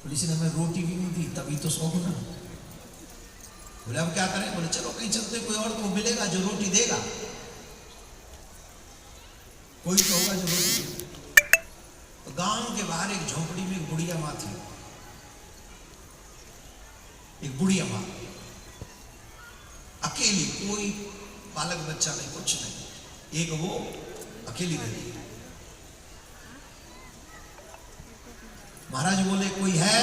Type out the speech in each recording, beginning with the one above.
Police ने हमें रोटी भी नहीं दी, तभी तो 100 गुना। बोले अब क्या करें? बोले चलो कहीं चलते, कोई और तो मिलेगा जो रोटी देगा, कोई तो होगा जो रोटी देगा। तो गांव के बाहर एक झोपड़ी में एक बुढ़िया माँ थी, एक बुढ़िया माँ, अकेली, कोई बालक बच्चा नहीं, कुछ नहीं, एक वो अकेली रहती है। महाराज बोले कोई है?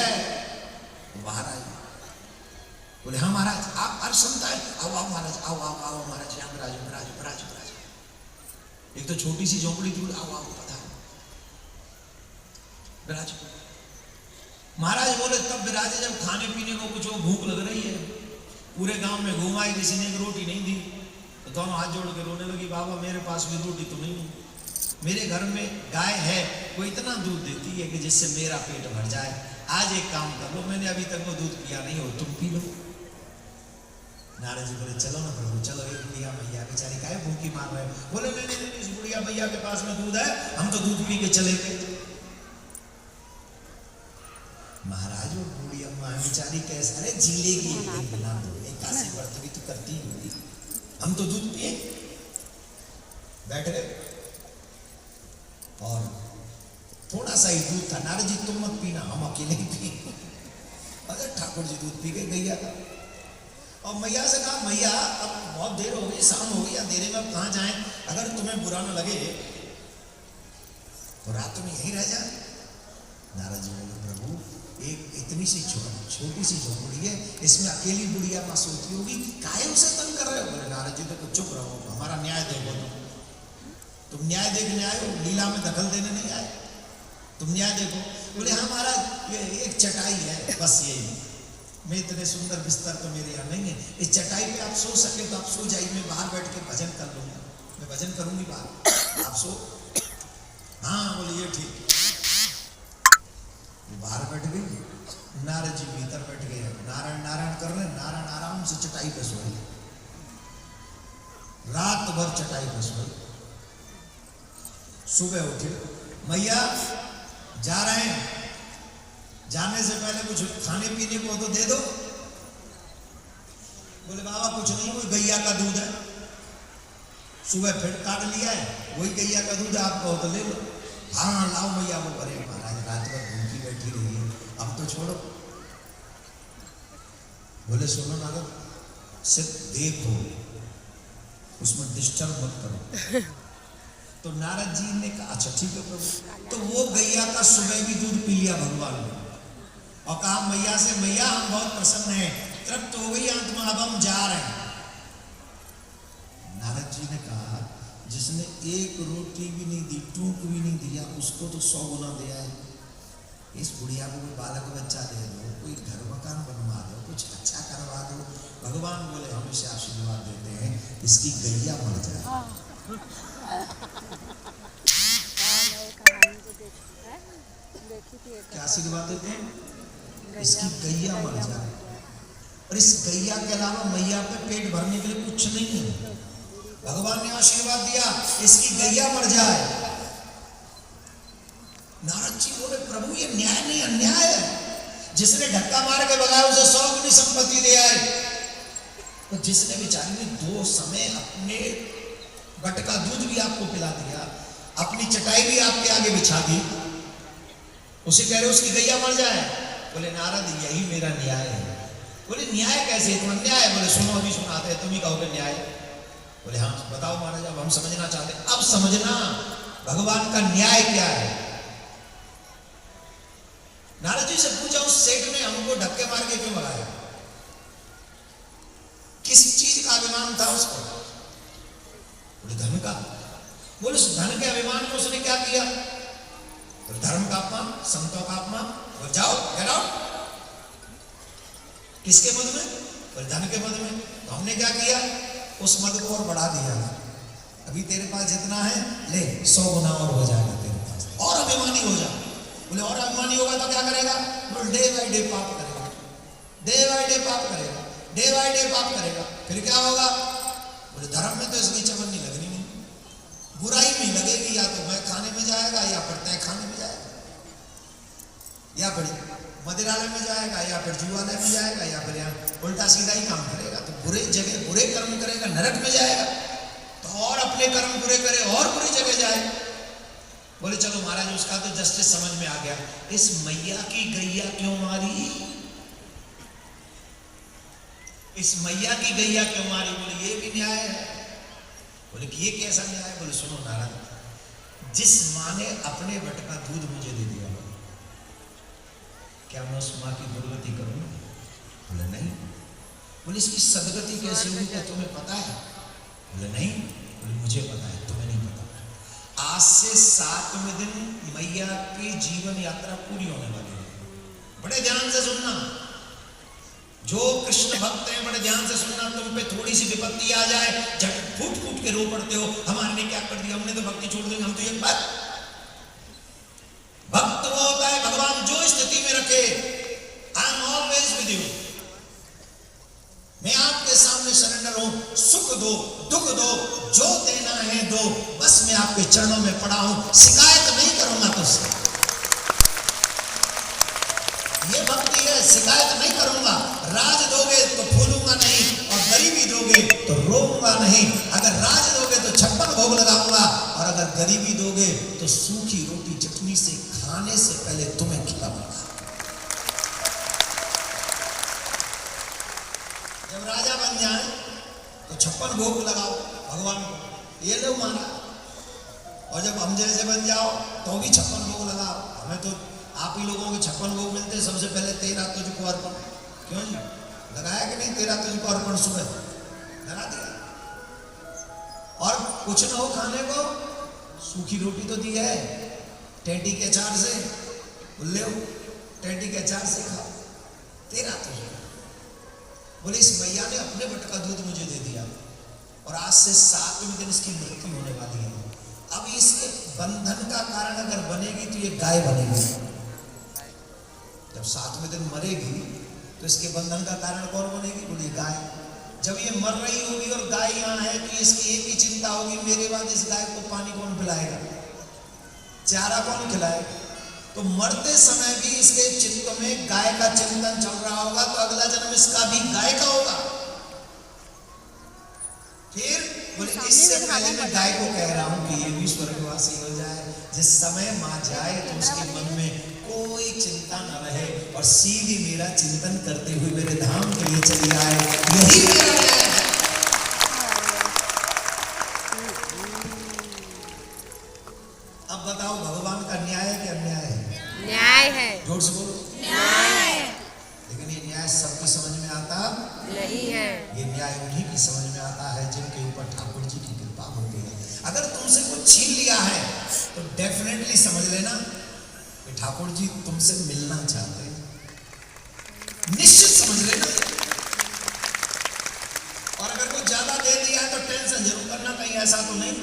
तो बाहर आई, बोले हाँ महाराज। आप अर्ज सुनता है? आओ आओ महाराज, आओ आओ आओ महाराज, यहाँ विराज विराज विराज विराज। एक तो छोटी सी झोंपड़ी थी, आओ आओ पता विराज। महाराज बोले तब विराजे जब खाने पीने को कुछ भूख लग रही है, पूरे गांव में घुमाई, किसी ने एक रोटी नहीं दी, तो दोनों हाथ जोड़ के रोने लगी, बाबा मेरे पास भी रोटी तो नहीं है, मेरे घर में गाय है, वो इतना दूध देती है कि जिससे मेरा पेट भर जाए, आज एक काम कर लो, मैंने अभी तक वो दूध पिया नहीं हो, तुम पी लो। नारद जी बोले चलो ना प्रभु चलो, एक बुढ़िया मैया बेचारी काहे भूखी मार रहे? बोले नहीं नहीं, इस बुढ़िया मैया के पास में दूध है, हम तो दूध पी के चले गए। महाराज वो बुढ़िया माँ बेचारी कैसे, अरे जिलेगी एक दिन बिना दूध, एक काशी व्रत भी तो करती होगी, हम तो दूध पिए। बैठ गए और थोड़ा सा ही दूध था। नारद जी तुम मत पीना, हम अकेले ही पिए। अरे ठाकुर जी दूध पी गए गैया का। और मैया से कहा मैया अब बहुत देर हो गई, शाम हो गई, अंधेरे में अब कहाँ जाएं, अगर तुम्हें बुरा न लगे तो रात में यहीं रह जाए। नारद जी बोले प्रभु एक इतनी सी छोटी सी झोपड़ी है, इसमें अकेली बुढ़िया माँ सोती होगी, काहे उसे तंग कर रहे हो? बोले नारद जी तो चुप रहो, हमारा न्याय देखो, तुम न्याय देखने आए हो, लीला में दखल देने नहीं आए, तुम न्याय देखो। बोले हाँ महाराज ये एक चटाई है बस, यही, मैं इतने सुंदर बिस्तर तो मेरे यहाँ नहीं है, इस चटाई पे आप सो सके तो आप सो जाइए, मैं बाहर बैठ के भजन कर लूंगा, मैं भजन करूंगी बाहर, आप सो। हाँ बोले ये ठीक। बाहर बैठ गई, नारद जी भीतर बैठ गए, नारायण नारायण कर रहे, नारायण आराम से चटाई पे सोए, रात भर चटाई पे सोए। सुबह उठे, मैया जा रहे हैं, जाने से पहले कुछ खाने पीने को तो दे दो। बोले बाबा कुछ नहीं, वही गैया का दूध है, सुबह फिर काट लिया है, वही गैया का दूध आप कहो तो ले लो। हाँ लाओ मैया। वो अरे महाराज रात भर भूखी बैठी रही है, अब तो छोड़ो। बोले सुनो नारद, सिर्फ देखो, उसमें डिस्टर्ब मत करो। तो नारद जी ने कहा अच्छा ठीक है प्रभु। तो वो गैया का सुबह भी दूध पी लिया भगवान ने, और कहा मैया से मैया हम बहुत प्रसन्न हैं, तृप्त हो गई आत्मा, अब हम जा रहे हैं। नारद जी ने कहा जिसने एक रोटी भी नहीं दी, टूक भी नहीं दिया, उसको तो 100 गुना दिया है। इस बुढ़िया को कोई बालक बच्चा दे दो, कोई घर मकान बनवा दो, कुछ अच्छा करवा दो। भगवान बोले हम इसे आशीर्वाद देते हैं, इसकी गैया मर जाए। क्या आशीर्वाद देते हैं? इसकी गैया मर जाए। और इस गैया के अलावा मैया पे पेट भरने के लिए कुछ नहीं है। भगवान ने आशीर्वाद दिया इसकी गैया मर जाए। नारद जी बोले प्रभु ये न्याय नहीं अन्याय है, जिसने धक्का मार के भगाया उसे 100 गुनी संपत्ति दे आए, तो जिसने बेचारी ने 2 समय अपने बट का दूध भी आपको पिला दिया, अपनी चटाई भी आपके आगे बिछा दी, उसे कह रहे उसकी गैया मर जाए। बोले नारद यही मेरा न्याय है। बोले न्याय कैसे? तुम अन्याय है। बोले सुनो अभी सुनाते हैं, तुम ही कहोगे न्याय। बोले हाँ बताओ महाराज, अब हम समझना चाहते हैं। अब समझना भगवान का न्याय क्या है। नारद जी से पूछा उस सेठ ने हमको धक्के मार के क्यों भगाया, किस चीज का अभिमान था उसको? बोले धन का। बोले उस धन के अभिमान में उसने क्या किया? बोले धर्म का अपमान, संतों का अपमान। बोले जाओ गेट आउट। किसके मद में? बोले धन के मद में। तो हमने क्या किया? उस मद को और बढ़ा दिया, अभी तेरे पास जितना है ले 100 गुना और हो जाएगा तेरे पास, और अभिमानी हो जा। बोले और अभिमानी होगा तो क्या करेगा? बोले डे बाय डे पाप करेगा, डे बाय डे पाप करेगा, डे बाय डे पाप करेगा। फिर क्या होगा? बोले धर्म में तो इसकी चमन नहीं लगनी, नहीं बुराई में लगेगी, या तो मैं खाने में जाएगा या फिर तय खाने में जाएगा। बोले और अभिमानी होगा तो क्या करेगा? बोले डे बाय डे पाप करेगा, डे बाय डे पाप करेगा। फिर क्या होगा? बोले धर्म में तो इसकी चमन नहीं लगनी, नहीं बुराई में लगेगी, या तो मैं खाने में जाएगा या फिर तय खाने में जाएगा। या फिर मदिरालय में जाएगा, या फिर जुआलय में जाएगा, या फिर यहाँ उल्टा सीधा ही काम करेगा। तो बुरे जगह बुरे कर्म करेगा, नरक में जाएगा। तो और अपने कर्म बुरे करे और बुरी जगह जाए। बोले चलो महाराज उसका तो जस्टिस समझ में आ गया, इस मैया की गैया क्यों मारी, इस मैया की गैया क्यों मारी? बोले ये भी न्याय है। बोले कि ये कैसा न्याय है? बोले सुनो नारायण, जिस माँ ने अपने बट का दूध मुझे दे दिया, क्या मैं उस माँ की दुर्गति करूं? बोले नहीं। बोले इसकी सदगति कैसे हुई, क्या तुम्हें पता है? बोले नहीं। बोले मुझे पता है, तुम्हें नहीं पता। आज से 7वें दिन मैया की जीवन यात्रा पूरी होने वाली है। बड़े ध्यान से सुनना, जो कृष्ण भक्त हैं बड़े ध्यान से सुनना। तुम पे थोड़ी सी विपत्ति आ जाए, झट फूट फूट के रो पड़ते हो, हमारे ने क्या कर दिया, हमने तो भक्ति छोड़ दी। हम तो एक बात, भक्त वो होता है भगवान जो स्थिति में रखे, I am always with you, मैं आपके सामने सरेंडर हूं, सुख दो दुख दो, जो देना है दो, बस मैं आपके चरणों में पड़ा हूं, शिकायत नहीं करूंगा तुझसे। ये भक्ति है, शिकायत नहीं करूंगा। राज दोगे तो फूलूंगा नहीं, और गरीबी दोगे तो रोऊंगा नहीं। अगर राज दोगे तो 56 भोग लगाऊंगा, और अगर गरीबी दोगे तो सूखी रोटी चटनी से खाने से पहले तुम्हें खिलाऊंगा। जब राजा बन जाए तो 56 भोग लगाओ भगवान को, ये लो माना। और जब हम जैसे बन जाओ तो भी 56 भोग लगाओ। हमें तो आप ही लोगों के 56 भोग मिलते हैं। सबसे पहले तेरा तुझको अर्पण, क्यों जी लगाया कि नहीं? तेरा तुझको अर्पण सुबह लगा दिया। और कुछ ना हो खाने को, सूखी रोटी तो दी है, टेटी के अचार से ले, टेटी के अचार से खाओ, तेरा तुझको। बोले इस मैया ने अपने बट का दूध मुझे दे दिया, और आज से 7वें दिन इसकी मृत्यु होने वाली है। अब इसके बंधन का कारण अगर बनेगी तो ये गाय बनेगी। जब 7वें दिन मरेगी तो इसके बंधन का कारण कौन बनेगी? बोली गाय। जब ये मर रही होगी और गाय यहाँ है तो इसकी एक ही चिंता होगी, मेरे बाद इस गाय को पानी कौन पिलाएगा, चारा कौन खिलाएगा? तो मरते समय भी इसके चित्त में गाय का चिंतन चल रहा होगा, तो अगला जन्म इसका भी गाय का होगा। फिर बोले इससे पहले मैं गाय को कह रहा हूं कि ये भी स्वर्गवासी हो जाए। जिस समय मां जाए तो उसके मन में कोई चिंता न रहे, और सीधी मेरा चिंतन करते हुए मेरे धाम के लिए चली आए। यही मेरा न्याय है। अब बताओ भगवान का न्याय है कि अन्याय है? न्याय है। जोर से बोलो, न्याय है। लेकिन ये न्याय सबकी समझ में आता नहीं है। ये न्याय उन्हीं की समझ में आता है जिनके ऊपर ठाकुर जी की कृपा होती है। अगर तुमसे कुछ छीन लिया है तो डेफिनेटली समझ लेना कि ठाकुर जी तुमसे मिलना चाहते हैं, निश्चित समझ लेना। और अगर कुछ ज्यादा दे दिया है तो टेंशन जरूर करना, कहीं ऐसा तो नहीं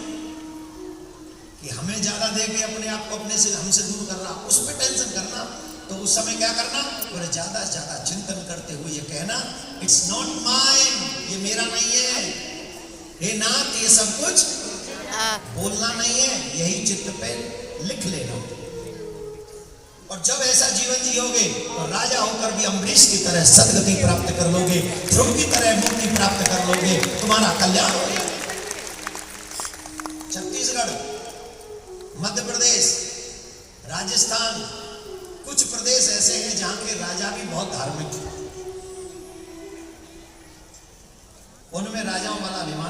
कि हमें ज्यादा दे के अपने आप को अपने से हमसे दूर कर रहा, उस पर टेंशन करना। तो उस समय क्या करना? बोले ज्यादा से ज्यादा चिंतन करते हुए ये कहना, इट्स नॉट माइन, ये मेरा नहीं है, हे नाथ ये सब कुछ बोलना नहीं है, यही चित्त पे लिख लेना। और जब ऐसा जीवन जियोगे तो राजा होकर भी अम्बरीश की तरह सदगति प्राप्त कर लोगे, ध्रुव की तरह मुक्ति प्राप्त कर लोगे, तुम्हारा कल्याण होगा। छत्तीसगढ़, मध्य प्रदेश, राजस्थान, कुछ प्रदेश ऐसे हैं जहां के राजा भी बहुत धार्मिक हैं। उनमें राजाओं वाला अभिमान